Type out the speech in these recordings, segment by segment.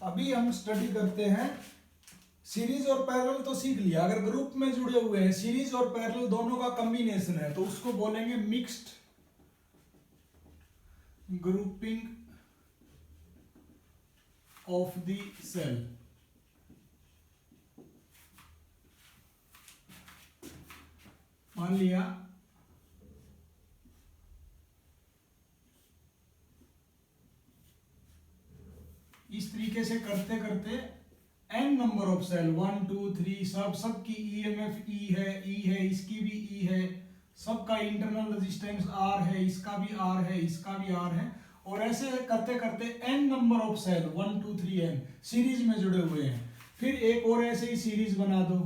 अभी हम स्टडी करते हैं सीरीज और पैरेलल। तो सीख लिया, अगर ग्रुप में जुड़े हुए हैं सीरीज और पैरेलल दोनों का कॉम्बिनेशन है तो उसको बोलेंगे mixed grouping of the cell. मान लिया इस तरीके से करते करते n नंबर ऑफ सेल 1 2 3 सब की ईएमएफ ई है, इसकी भी ई है, सबका इंटरनल रेजिस्टेंस R है, इसका भी R है, इसका भी R है, और ऐसे करते करते n number of cell 1 2 3 n series में जुड़े हुए हैं। फिर एक और ऐसे ही सीरीज बना दो,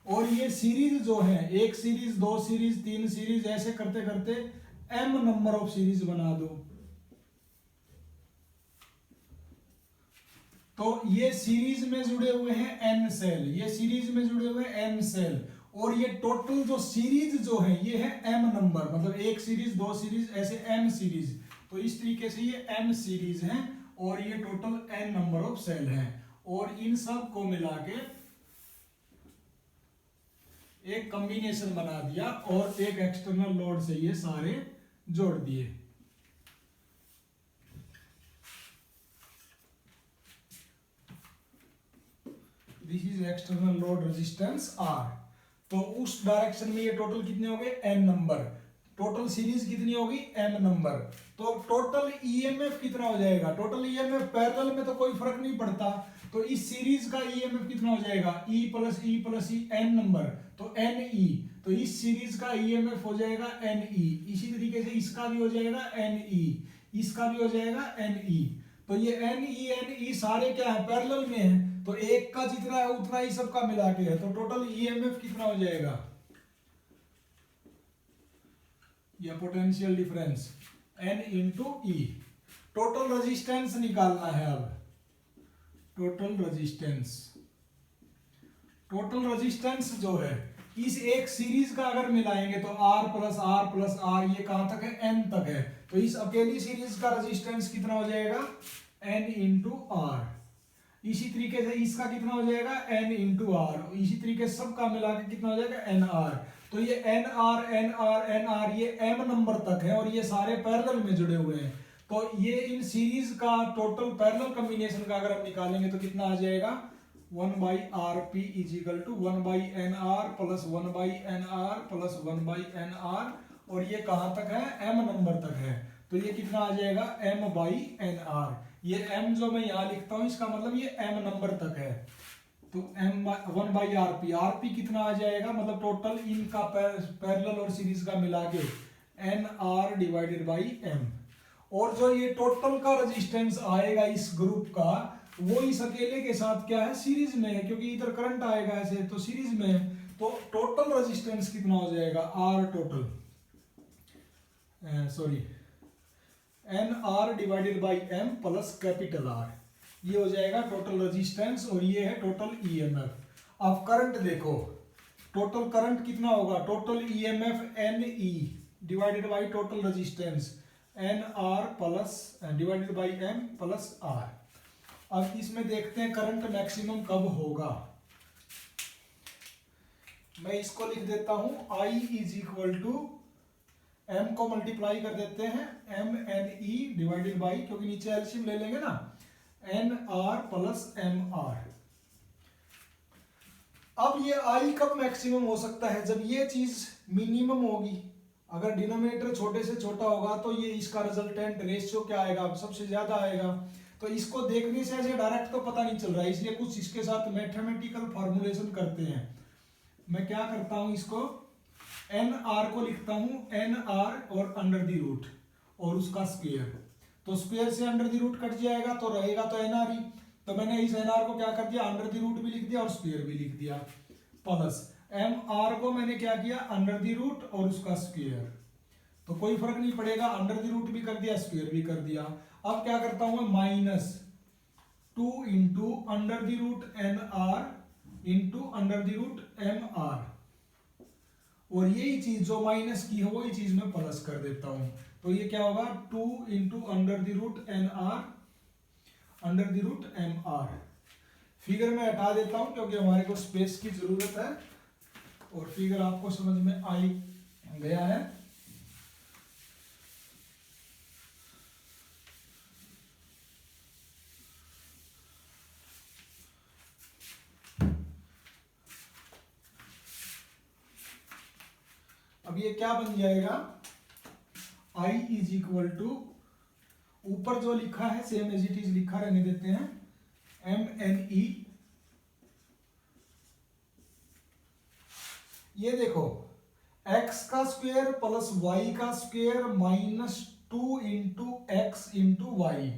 और ये सीरीज जो है एक सीरीज, दो सीरीज, तीन सीरीज, ऐसे करते करते m नंबर ऑफ सीरीज बना दो। तो ये सीरीज में जुड़े हुए हैं n सेल, ये सीरीज में जुड़े हुए n सेल, और ये टोटल जो सीरीज जो है ये है m नंबर, मतलब एक सीरीज, दो सीरीज, ऐसे m सीरीज। तो इस तरीके से ये m सीरीज हैं और ये total n number of cell हैं, और इन सब को मिला के एक कॉम्बिनेशन बना दिया और एक एक्सटर्नल लोड से ये सारे जोड़ दिए। This is external load resistance R। तो उस डायरेक्शन में ये टोटल कितने हो गए n नंबर, टोटल सीरीज कितनी होगी m नंबर। तो टोटल ईएमएफ कितना हो जाएगा, टोटल ईएमएफ पैरेलल में तो कोई फर्क नहीं पड़ता, तो इस सीरीज का ईएमएफ कितना हो जाएगा E plus E n number, तो NE। तो इस सीरीज का ईएमएफ हो जाएगा NE, इसी तरीके से इसका भी हो जाएगा NE, इसका भी हो जाएगा NE। तो ये NE सारे क्या है पैरेलल में है, तो एक का जितना है उतना ही सबका मिला के है, तो टोटल ईएमएफ कितना हो जाएगा, या potential difference N into E। Total resistance निकालना है अब, टोटल रेजिस्टेंस जो है इस एक सीरीज का अगर मिलाएंगे तो R प्लस R ये कहां तक है N तक है, तो इस अकेली सीरीज का रेजिस्टेंस कितना हो जाएगा N इंटू R। इसी तरीके से इसका कितना हो जाएगा N इंटू R, इसी तरीके से सबका मिला के कितना हो जाएगा NR। तो ये NR ये m नंबर तक है और ये सारे पैरेलल में जुड़े हुए हैं, तो ये इन सीरीज का टोटल पैरेलल कॉम्बिनेशन का अगर हम निकालेंगे तो कितना आ जाएगा 1/RP is equal to 1/NR plus 1/NR plus 1/NR, और ये कहां तक है m नंबर तक है, तो ये कितना आ जाएगा m/NR। ये m जो मैं यहाँ लिखता हूं इसका मतलब ये m नंबर तक है, तो m 1/RP, RP कितना आ जाएगा मतलब टोटल इनका पैरेलल और सीरीज का मिला के NR डिवाइडेड बाई m। और जो ये टोटल का रेजिस्टेंस आएगा इस ग्रुप का वो इस अकेले के साथ क्या है सीरीज में है, क्योंकि इधर करंट आएगा ऐसे, तो सीरीज में है, तो टोटल रेजिस्टेंस कितना हो जाएगा R total sorry NR divided by m plus capital R, ये हो जाएगा टोटल रेजिस्टेंस और ये है टोटल ईएमएफ। अब करंट देखो, टोटल करंट कितना होगा, total EMF NE divided by total resistance NR plus divided by m plus R। अब इसमें देखते हैं करंट मैक्सिमम कब होगा। मैं इसको लिख देता हूं I is equal to m को मल्टीप्लाई कर देते हैं MNE डिवाइडेड बाई, क्योंकि नीचे एलसीएम ले लेंगे ना, NR प्लस MR। अब ये I कब मैक्सिमम हो सकता है, जब ये चीज मिनिमम होगी। अगर डिनोमिनेटर छोटे से छोटा होगा तो ये इसका रिजल्टेंट रेशियो क्या आएगा, सबसे ज्यादा आएगा। तो इसको देखने से ऐसे डायरेक्ट तो पता नहीं चल रहा है, इसलिए कुछ इसके साथ मैथमेटिकल फॉर्मुलेशन करते हैं। मैं क्या करता हूं, इसको NR को लिखता हूं NR और अंडर द रूट और उसका स्क्वायर, तो स्क्वायर से अंडर द रूट कट जाएगा तो रहेगा तो NR ही। तो मैंने इस NR को क्या कर दिया, अंडर द रूट भी लिख दिया और स्क्वायर भी लिख दिया, प्लस MR को मैंने क्या किया अंडर द रूट और उसका स्क्वायर, तो कोई फर्क नहीं पड़ेगा, अंडर द रूट भी कर दिया स्क्वायर भी कर दिया। अब क्या करता हूं मैं minus 2 into under the root NR into under the root MR, और यही चीज जो माइनस की है वही चीज मैं प्लस कर देता हूं, तो ये क्या होगा 2 into under the root N R under the root M R. Figure में हटा देता हूं क्योंकि हमारे को स्पेस की जरूरत है, और फिगर आपको समझ में आ गया है। अब ये क्या बन जाएगा, I इज इक्वल टू, ऊपर जो लिखा है सेम एज इट इज लिखा रहने देते हैं, MNE। ये देखो x का स्क्वायर प्लस y का square minus 2 into X into Y,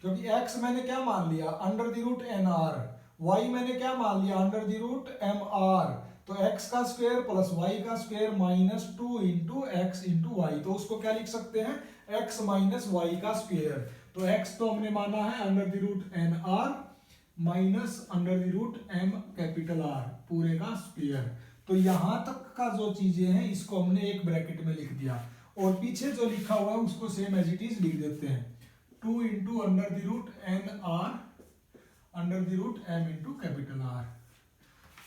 क्योंकि x मैंने क्या मान लिया under the root N R, y मैंने क्या मान लिया under the root M R, तो x का स्क्वायर प्लस y का square minus 2 into X into Y, तो उसको क्या लिख सकते हैं x माइनस वाई का स्क्वायर। तो x तो हमने माना है under the root N R minus under the root M capital R पूरे का स्क्वायर। तो यहां तक का जो चीजें हैं इसको हमने एक ब्रैकेट में लिख दिया, और पीछे जो लिखा हुआ है उसको सेम एज इट इज लिख देते हैं, 2 into under the root N R under the root M into capital R.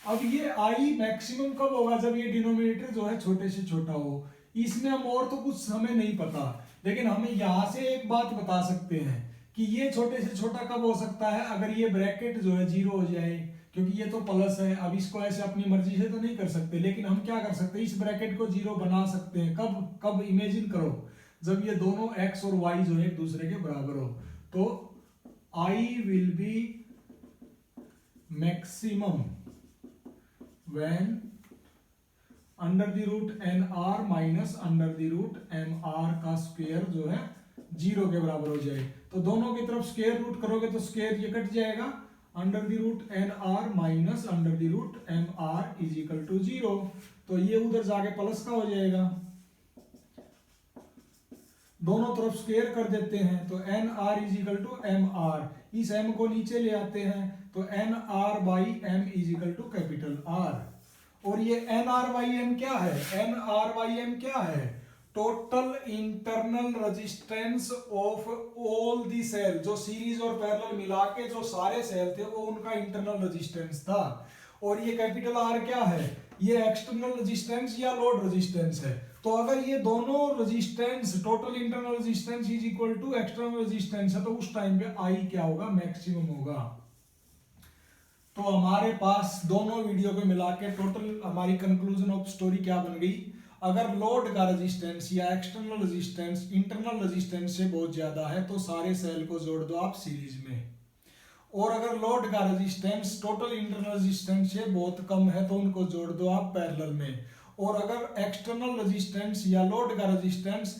अब ये आई मैक्सिमम कब होगा, जब ये डिनोमिनेटर जो है छोटे से छोटा हो। इसमें हम और तो कुछ हमें नहीं पता, लेकिन हमें यहां से एक बात बता सकते हैं कि ये छोटे से छोटा कब हो सकता है, अगर ये ब्रैकेट जो है जीरो हो जाए, क्योंकि ये तो प्लस है। अब इसको ऐसे अपनी मर्जी से तो नहीं कर सकते, लेकिन हम क्या कर सकते हैं इस ब्रैकेट को जीरो बना सकते हैं। कब कब इमेजिन करो, जब ये दोनों x और y जो है एक दूसरे के बराबर हो, तो I will be maximum when under the root N R minus under the root M R का स्क्वायर जो है जीरो के बराबर हो जाए। तो दोनों की तरफ स्क्वायर रूट करोगे तो स्क्वायर ये कट जाएगा, under the root N R minus under the root M R is equal to zero, तो ये उधर जाके प्लस का हो जाएगा। दोनों तरफ स्क्वायर कर देते हैं, तो N R is equal to M R, इस एम को नीचे ले आते हैं, तो N R by M is equal to capital R. और ये एन आर बाई एम क्या है, एन आर बाई एम क्या है, total internal resistance of all the cell, जो सीरीज और पैरेलल मिला के जो सारे सेल थे वो उनका इंटरनल रेजिस्टेंस था। और ये कैपिटल आर क्या है, ये एक्सटर्नल रेजिस्टेंस या लोड रेजिस्टेंस है। तो अगर ये दोनों resistance total internal resistance is equal to external resistance है, तो उस टाइम पे आई क्या होगा, मैक्सिमम होगा। तो हमारे पास दोनों वीडियो को मिला के टोटल हमारी कंक्लूजन ऑफ स्टोरी क्या बन गई, अगर लोड का रेजिस्टेंस या एक्सटर्नल रेजिस्टेंस इंटरनल रेजिस्टेंस से बहुत ज्यादा है तो सारे सेल को जोड़ दो आप सीरीज में, और अगर लोड का रेजिस्टेंस टोटल इंटरनल रेजिस्टेंस से बहुत कम है तो उनको जोड़ दो आप पैरेलल में, और अगर एक्सटर्नल रेजिस्टेंस या लोड का रेजिस्टेंस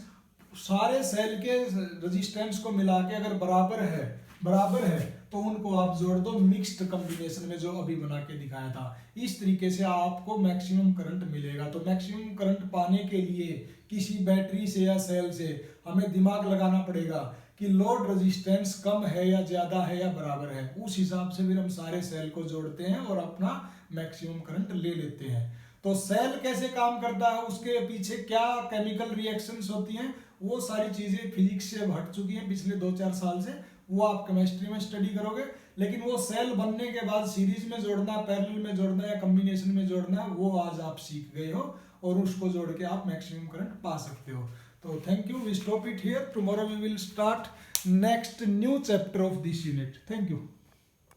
सारे सेल के रेजिस्टेंस को मिला के अगर बराबर है तो उनको आप जोड़ दो मिक्स्ड कॉम्बिनेशन में, जो अभी बना के दिखाया था। इस तरीके से आपको मैक्सिमम करंट मिलेगा। तो मैक्सिमम करंट पाने के लिए किसी बैटरी से या सेल से हमें दिमाग लगाना पड़ेगा कि लोड रेजिस्टेंस कम है या ज्यादा है या बराबर है, उस हिसाब से फिर हम सारे सेल को जोड़ते हैं और अपना मैक्सिमम करंट ले लेते हैं। तो सेल कैसे काम करता है, उसके पीछे क्या केमिकल रिएक्शंस होती हैं, वो सारी चीजें फिजिक्स से हट चुकी हैं पिछले 2-4 साल से, वो आप केमिस्ट्री में स्टडी करोगे। लेकिन वो सेल बनने के बाद सीरीज में जोड़ना, पैरेलल में जोड़ना या कॉम्बिनेशन में जोड़ना, वो आज आप सीख गए हो और उसको जोड़ के आप मैक्सिमम करंट पा सकते हो। तो thank you, we stop it here, tomorrow we will start next new chapter of this unit. Thank you.